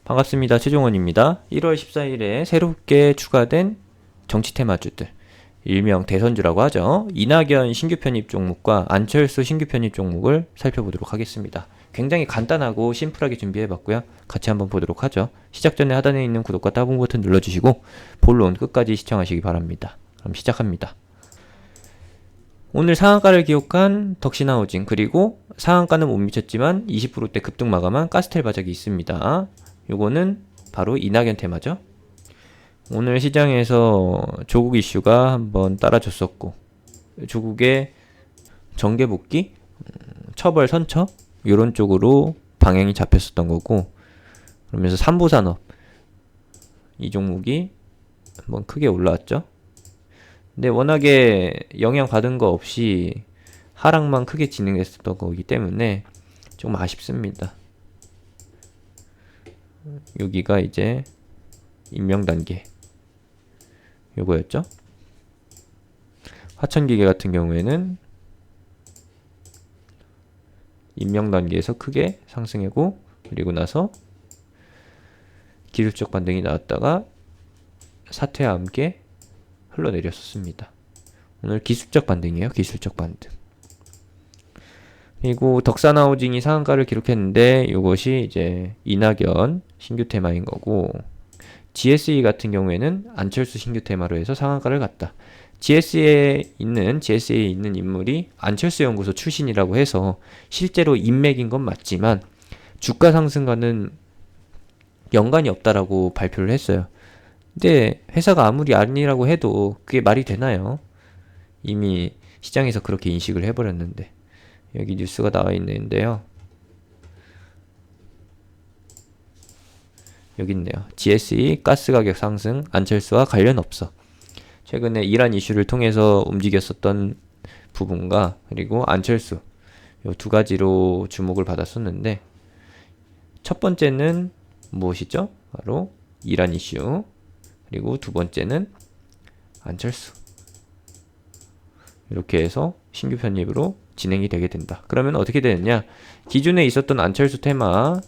반갑습니다. 최종원입니다. 1월 14일에 새롭게 추가된 정치 테마주들, 일명 대선주라고 하죠. 이낙연 신규 편입 종목과 안철수 신규 편입 종목을 살펴보도록 하겠습니다. 굉장히 간단하고 심플하게 준비해봤고요. 같이 한번 보도록 하죠. 시작 전에 하단에 있는 구독과 따봉 버튼 눌러주시고 본론 끝까지 시청하시기 바랍니다. 그럼 시작합니다. 오늘 상한가를 기록한 덕신하우징, 그리고 상한가는 못 미쳤지만 20%대 급등 마감한 가스텔 바작이 있습니다. 요거는 바로 이낙연 테마죠. 오늘 시장에서 조국 이슈가 한번 따라줬었고, 조국의 정계복귀, 처벌 선처 이런 쪽으로 방향이 잡혔었던 거고, 그러면서 삼부산업 이 종목이 한번 크게 올라왔죠. 근데 워낙에 영향 받은 거 없이 하락만 크게 진행됐었던 거기 때문에 좀 아쉽습니다. 여기가 이제 임명 단계 요거였죠. 화천기계 같은 경우에는 임명 단계에서 크게 상승하고, 그리고 나서 기술적 반등이 나왔다가 사퇴와 함께 흘러내렸었습니다. 오늘 기술적 반등이에요. 기술적 반등. 그리고 덕산하우징이 상한가를 기록했는데 이것이 이제 이낙연 신규 테마인 거고, GSE 같은 경우에는 안철수 신규 테마로 해서 상한가를 갔다. GSE에 있는 인물이 안철수 연구소 출신이라고 해서 실제로 인맥인 건 맞지만 주가 상승과는 연관이 없다라고 발표를 했어요. 근데 회사가 아무리 아니라고 해도 그게 말이 되나요? 이미 시장에서 그렇게 인식을 해버렸는데. 여기 뉴스가 나와 있는데요. 여기 있네요. GSE 가스 가격 상승, 안철수와 관련 없어. 최근에 이란 이슈를 통해서 움직였었던 부분과 그리고 안철수 이 두 가지로 주목을 받았었는데, 첫 번째는 무엇이죠? 바로 이란 이슈. 그리고 두 번째는 안철수. 이렇게 해서 신규 편입으로 진행이 되게 된다. 그러면 어떻게 되느냐? 기존에 있었던 안철수 테마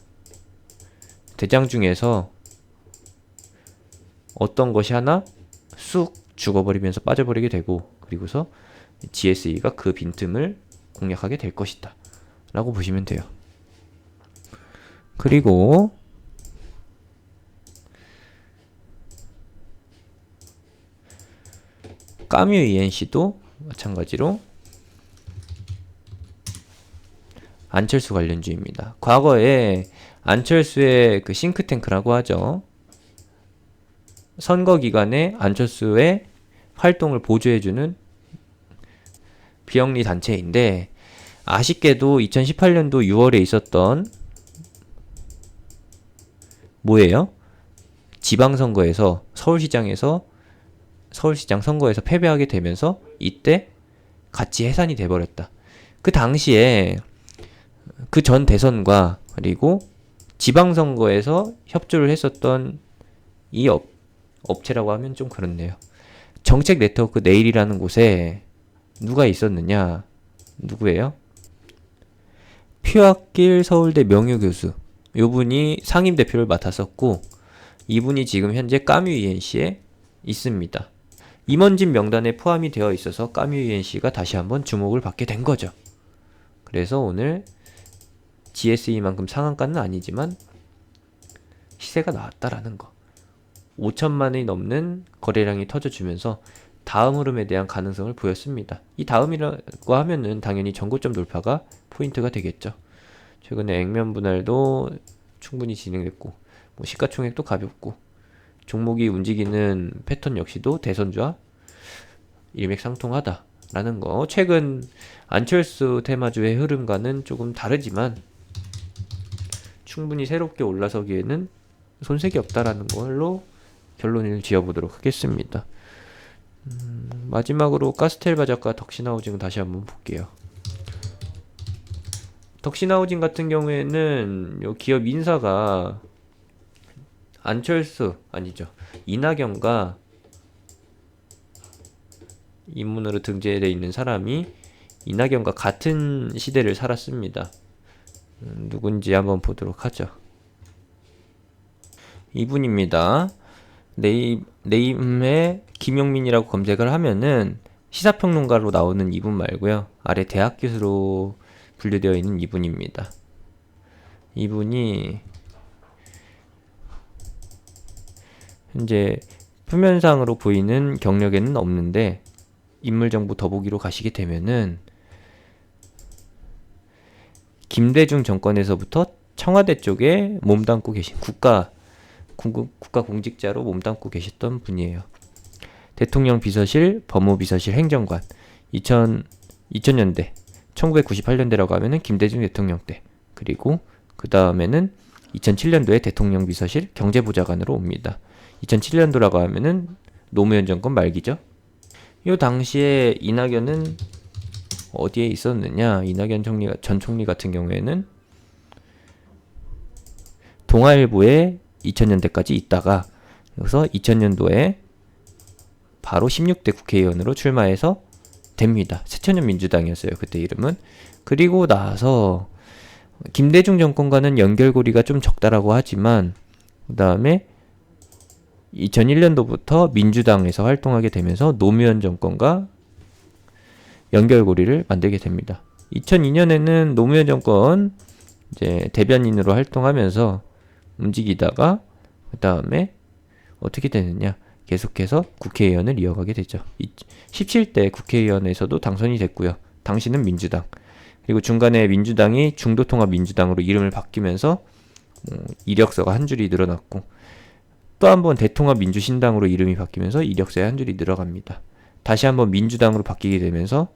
대장 중에서 어떤 것이 하나 쑥 죽어버리면서 빠져버리게 되고, 그리고서 GSE가 그 빈틈을 공략하게 될 것이다 라고 보시면 돼요. 그리고 까뮤 ENC도 마찬가지로 안철수 관련주입니다. 과거에 안철수의 그 싱크탱크라고 하죠. 선거 기간에 안철수의 활동을 보조해주는 비영리 단체인데, 아쉽게도 2018년도 6월에 있었던 뭐예요? 지방선거에서 서울시장 선거에서 패배하게 되면서 이때 같이 해산이 돼버렸다. 그 당시에 그 전 대선과 그리고 지방선거에서 협조를 했었던 이 업체라고 하면 좀 그렇네요. 정책 네트워크 네일이라는 곳에 누가 있었느냐? 누구예요? 퓨학길 서울대 명誉교수. 이분이 상임대표를 맡았었고, 이분이 지금 현재 까뮤 ENC에 있습니다. 임원진 명단에 포함이 되어 있어서 까뮤 ENC가 다시 한번 주목을 받게 된 거죠. 그래서 오늘 GSE만큼 상한가는 아니지만 시세가 나왔다라는 거. 5천만이 넘는 거래량이 터져주면서 다음 흐름에 대한 가능성을 보였습니다. 이 다음이라고 하면은 당연히 전고점 돌파가 포인트가 되겠죠. 최근에 액면 분할도 충분히 진행됐고, 시가총액도 가볍고, 종목이 움직이는 패턴 역시도 대선주와 일맥상통하다라는 거. 최근 안철수 테마주의 흐름과는 조금 다르지만 충분히 새롭게 올라서기에는 손색이 없다라는 걸로 결론을 지어보도록 하겠습니다. 마지막으로 가스텔 바작과 덕신하우징 다시 한번 볼게요. 덕신하우징 같은 경우에는 요 기업 인사가 이낙연과 인문으로 등재되어 있는 사람이 이낙연과 같은 시대를 살았습니다. 누군지 한번 보도록 하죠. 이분입니다. 네임에 김용민이라고 검색을 하면은 시사평론가로 나오는 이분 말고요. 아래 대학 교수로 분류되어 있는 이분입니다. 이분이 현재 표면상으로 보이는 경력에는 없는데 인물정보 더보기로 가시게 되면은 김대중 정권에서부터 청와대 쪽에 몸담고 계신 국가 공직자로 몸담고 계셨던 분이에요. 대통령 비서실, 법무비서실 행정관 2000년대 1998년대라고 하면은 김대중 대통령 때, 그리고 그 다음에는 2007년도에 대통령 비서실 경제보좌관으로 옵니다. 2007년도라고 하면은 노무현 정권 말기죠. 이 당시에 이낙연은 어디에 있었느냐? 이낙연 전 총리 같은 경우에는 동아일보에 2000년대까지 있다가 여기서 2000년도에 바로 16대 국회의원으로 출마해서 됩니다. 새천년 민주당이었어요. 그때 이름은. 그리고 나서 김대중 정권과는 연결고리가 좀 적다라고 하지만 그 다음에 2001년도부터 민주당에서 활동하게 되면서 노무현 정권과 연결고리를 만들게 됩니다. 2002년에는 노무현 정권 이제 대변인으로 활동하면서 움직이다가 그 다음에 어떻게 되느냐, 계속해서 국회의원을 이어가게 되죠. 17대 국회의원에서도 당선이 됐고요. 당시는 민주당, 그리고 중간에 민주당이 중도통합민주당으로 이름을 바뀌면서 이력서가 한 줄이 늘어났고, 또 한 번 대통합민주신당으로 이름이 바뀌면서 이력서에 한 줄이 늘어갑니다. 다시 한번 민주당으로 바뀌게 되면서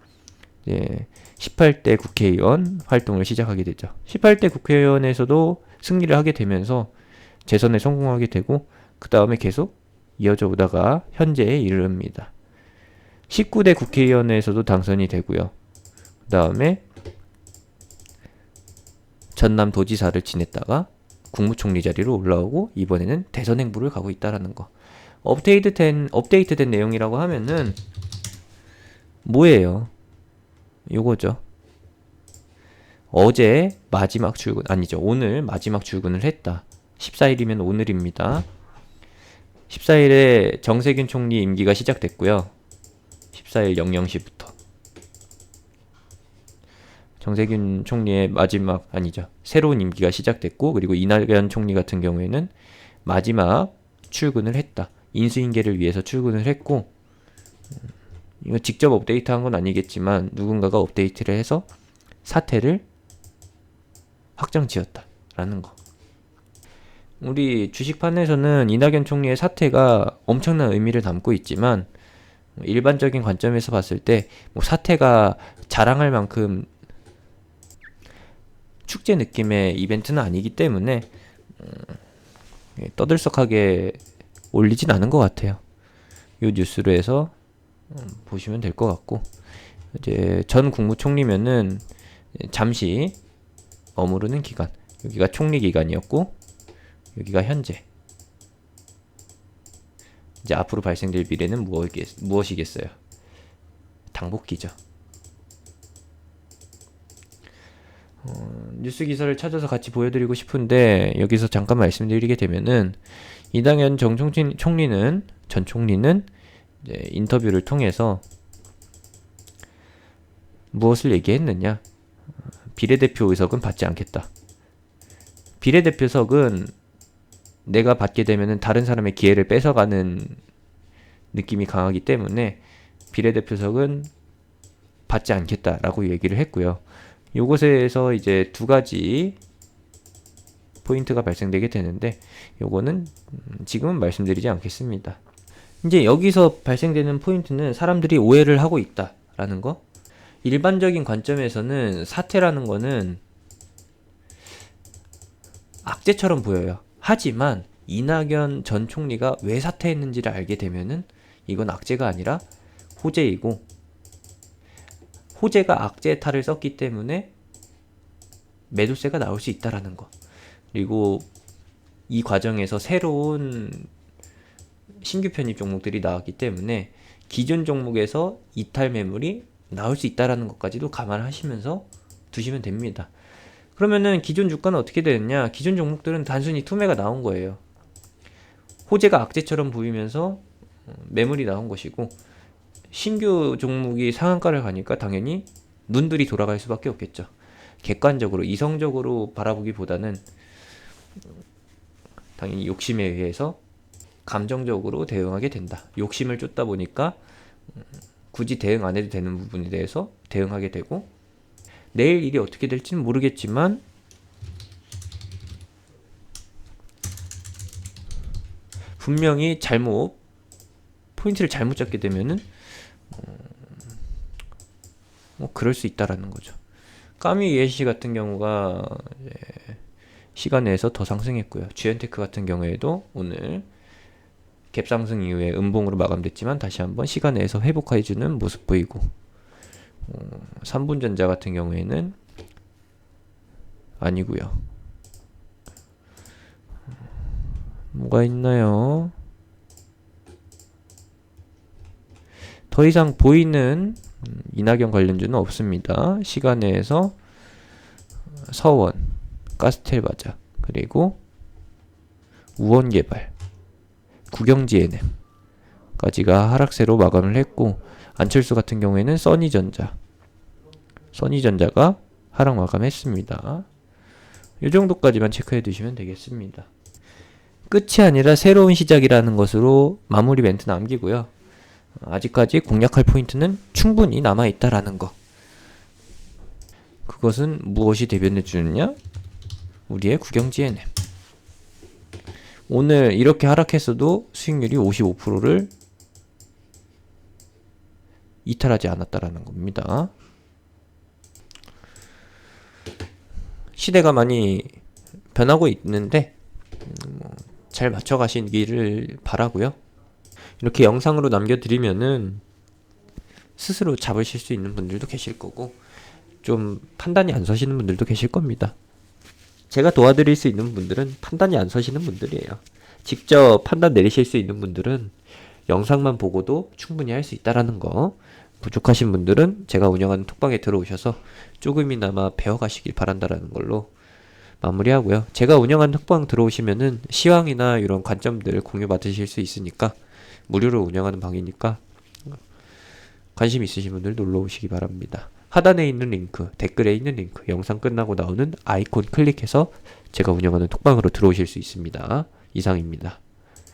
이제 18대 국회의원 활동을 시작하게 되죠. 18대 국회의원에서도 승리를 하게 되면서 재선에 성공하게 되고, 그 다음에 계속 이어져 오다가 현재에 이릅니다. 19대 국회의원에서도 당선이 되고요. 그 다음에 전남도지사를 지냈다가 국무총리 자리로 올라오고 이번에는 대선 행보를 가고 있다라는 거. 업데이트된 내용이라고 하면은 뭐예요? 요거죠. 어제 마지막 출근, 아니죠, 오늘 마지막 출근을 했다. 14일이면 오늘입니다. 14일에 정세균 총리 임기가 시작됐고요. 14일 00시부터 정세균 총리의 마지막, 아니죠, 새로운 임기가 시작됐고, 그리고 이낙연 총리 같은 경우에는 마지막 출근을 했다. 인수인계를 위해서 출근을 했고, 이거 직접 업데이트한 건 아니겠지만 누군가가 업데이트를 해서 사퇴를 확정 지었다라는 거. 우리 주식판에서는 이낙연 총리의 사퇴가 엄청난 의미를 담고 있지만 일반적인 관점에서 봤을 때 사퇴가 자랑할 만큼 축제 느낌의 이벤트는 아니기 때문에 떠들썩하게 올리진 않은 것 같아요. 이 뉴스로 해서 보시면 될 것 같고, 이제 전 국무총리면은 잠시 머무르는 기간, 여기가 총리 기간이었고 여기가 현재, 이제 앞으로 발생될 미래는 무엇이겠어요? 당복기죠. 뉴스 기사를 찾아서 같이 보여드리고 싶은데 여기서 잠깐 말씀드리게 되면은 이낙연 전 총리는 이제 인터뷰를 통해서 무엇을 얘기했느냐? 비례대표 의석은 받지 않겠다. 비례대표석은 내가 받게 되면은 다른 사람의 기회를 뺏어가는 느낌이 강하기 때문에 비례대표석은 받지 않겠다라고 얘기를 했고요. 요것에서 이제 두 가지 포인트가 발생되게 되는데 요거는 지금은 말씀드리지 않겠습니다. 이제 여기서 발생되는 포인트는 사람들이 오해를 하고 있다라는 거. 일반적인 관점에서는 사퇴라는 거는 악재처럼 보여요. 하지만 이낙연 전 총리가 왜 사퇴했는지를 알게 되면은 이건 악재가 아니라 호재이고, 호재가 악재의 탈을 썼기 때문에 매도세가 나올 수 있다라는 거. 그리고 이 과정에서 새로운 신규 편입 종목들이 나왔기 때문에 기존 종목에서 이탈 매물이 나올 수 있다라는 것까지도 감안하시면서 두시면 됩니다. 그러면은 기존 주가는 어떻게 되느냐? 기존 종목들은 단순히 투매가 나온 거예요. 호재가 악재처럼 보이면서 매물이 나온 것이고, 신규 종목이 상한가를 가니까 당연히 눈들이 돌아갈 수밖에 없겠죠. 객관적으로 이성적으로 바라보기보다는 당연히 욕심에 의해서 감정적으로 대응하게 된다. 욕심을 쫓다 보니까 굳이 대응 안 해도 되는 부분에 대해서 대응하게 되고, 내일 일이 어떻게 될지는 모르겠지만 분명히 포인트를 잘못 잡게 되면은 뭐 그럴 수 있다라는 거죠. 까미 ESC 같은 경우가 시간 내에서 더 상승했고요. GN테크 같은 경우에도 오늘 갭상승 이후에 음봉으로 마감됐지만 다시 한번 시간 내에서 회복해주는 모습 보이고, 삼분전자 같은 경우에는 아니고요. 뭐가 있나요? 더 이상 보이는 이낙연 관련주는 없습니다. 시간 내에서 서원, 가스텔바자, 그리고 우원개발, 국영지에nem까지가 하락세로 마감을 했고, 안철수 같은 경우에는 써니전자가 하락 마감했습니다. 이 정도까지만 체크해 두시면 되겠습니다. 끝이 아니라 새로운 시작이라는 것으로 마무리 멘트 남기고요. 아직까지 공략할 포인트는 충분히 남아있다라는 거. 그것은 무엇이 대변해 주느냐? 우리의 국영지에nem. 오늘 이렇게 하락했어도 수익률이 55%를 이탈하지 않았다라는 겁니다. 시대가 많이 변하고 있는데 잘 맞춰가시기를 바라고요. 이렇게 영상으로 남겨드리면은 스스로 잡으실 수 있는 분들도 계실 거고, 좀 판단이 안 서시는 분들도 계실 겁니다. 제가 도와드릴 수 있는 분들은 판단이 안 서시는 분들이에요. 직접 판단 내리실 수 있는 분들은 영상만 보고도 충분히 할 수 있다라는 거, 부족하신 분들은 제가 운영하는 톡방에 들어오셔서 조금이나마 배워가시길 바란다라는 걸로 마무리하고요. 제가 운영하는 톡방 들어오시면은 시황이나 이런 관점들 공유 받으실 수 있으니까, 무료로 운영하는 방이니까 관심 있으신 분들 놀러 오시기 바랍니다. 하단에 있는 링크, 댓글에 있는 링크, 영상 끝나고 나오는 아이콘 클릭해서 제가 운영하는 톡방으로 들어오실 수 있습니다. 이상입니다.